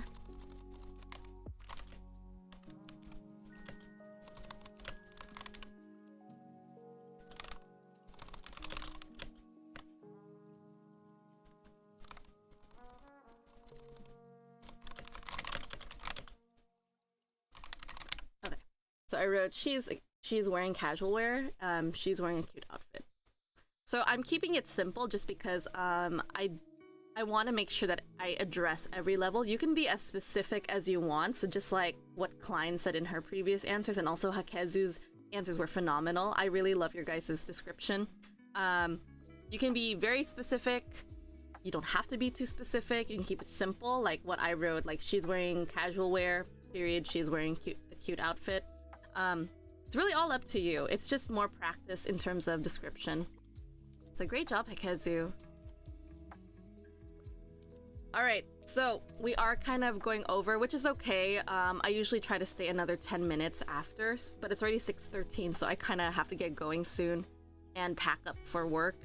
Okay, so I wrote she's wearing casual wear. She's wearing a cute outfit. So I'm keeping it simple just because I want to make sure that I address every level. You can be as specific as you want. So just like what Klein said in her previous answers, and also Hakezu's answers were phenomenal. I really love your guys' description. You can be very specific. You don't have to be too specific. You can keep it simple, like what I wrote. Like she's wearing casual wear. Period. She's wearing a cute outfit. It's really all up to you. It's just more practice in terms of description. So great job, Hakezu. Alright, so we are kind of going over, which is okay. I usually try to stay another 10 minutes after, but it's already 6:13, so I kind of have to get going soon and pack up for work.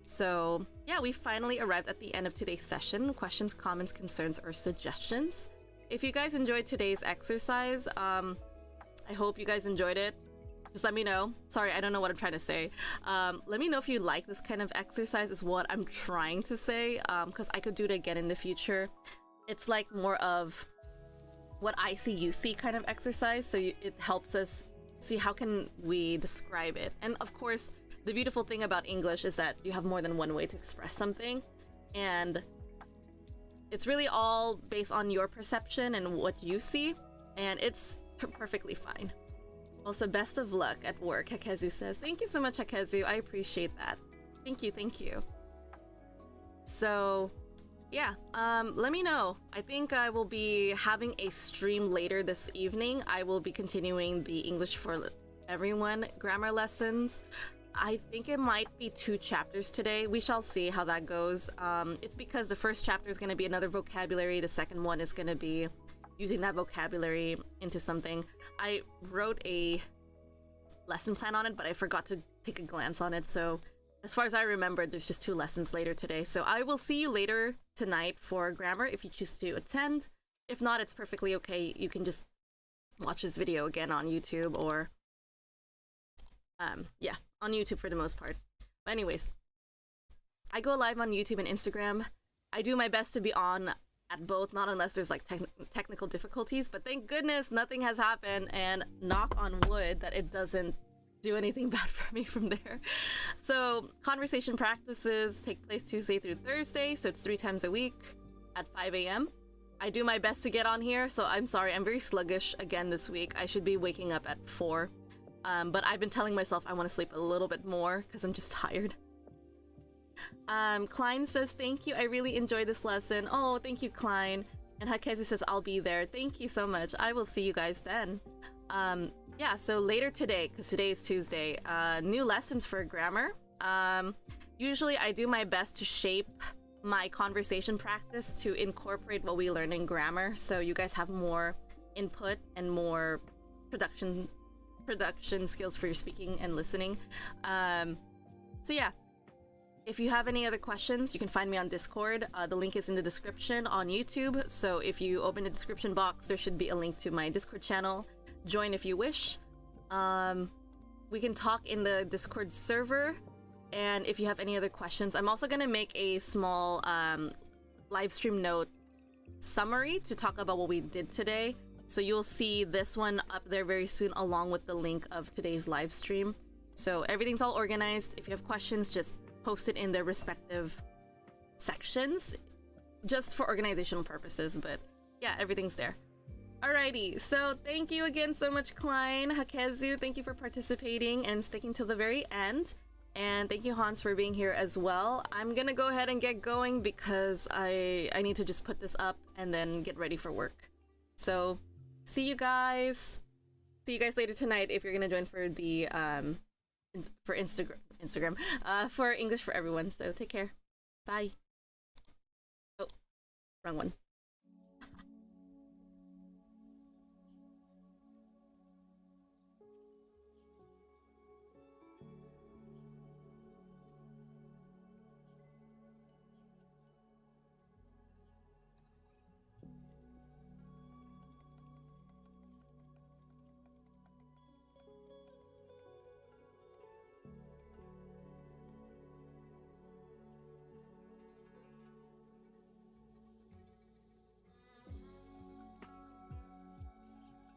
So yeah, we finally arrived at the end of today's session. Questions, comments, concerns, or suggestions. If you guys enjoyed today's exercise, I hope you guys enjoyed it. Just let me know. Sorry, I don't know what I'm trying to say. Let me know if you like this kind of exercise is what I'm trying to say, because I could do it again in the future. It's like more of what I see, you see kind of exercise, so it helps us see how can we describe it. And of course, the beautiful thing about English is that you have more than one way to express something, and it's really all based on your perception and what you see, and it's perfectly fine. Also, best of luck at work, Hakezu says. Thank you so much, Hakezu. I appreciate that. Thank you, thank you. So, yeah, let me know. I think I will be having a stream later this evening. I will be continuing the English for Everyone grammar lessons. I think it might be 2 chapters today. We shall see how that goes. It's because the first chapter is going to be another vocabulary. The second one is going to be using that vocabulary into something. I wrote a lesson plan on it, but I forgot to take a glance on it. So as far as I remember, there's just 2 lessons later today. So I will see you later tonight for grammar if you choose to attend. If not, it's perfectly okay. You can just watch this video again on YouTube or yeah, on YouTube for the most part. But anyways, I go live on YouTube and Instagram. I do my best to be on at both, not unless there's like technical difficulties, but thank goodness nothing has happened, and knock on wood that it doesn't do anything bad for me from there. So conversation practices take place Tuesday through Thursday, so it's 3 times a week at 5 a.m. I do my best to get on here, so I'm sorry, I'm very sluggish again this week. I should be waking up at 4. But I've been telling myself I want to sleep a little bit more because I'm just tired. Klein says, thank you, I really enjoyed this lesson. Oh, thank you, Klein. And Hakezu says, I'll be there. Thank you so much. I will see you guys then. Yeah, so later today, because today is Tuesday, new lessons for grammar. Usually I do my best to shape my conversation practice to incorporate what we learn in grammar, so you guys have more input and more production skills for your speaking and listening. So yeah, if you have any other questions, you can find me on Discord. The link is in the description on YouTube, so if you open the description box, there should be a link to my Discord channel. Join if you wish. We can talk in the Discord server, and if you have any other questions, I'm also gonna make a small live stream note summary to talk about what we did today. So you'll see this one up there very soon, along with the link of today's live stream. So everything's all organized. If you have questions, just post it in their respective sections, just for organizational purposes. But yeah, everything's there. Alrighty, so thank you again so much, Klein. Hakezu, thank you for participating and sticking to the very end. And thank you, Hans, for being here as well. I'm gonna go ahead and get going because I need to just put this up and then get ready for work. So see you guys later tonight if you're gonna join for the for Instagram for English for Everyone. So take care. Bye. Oh, wrong one.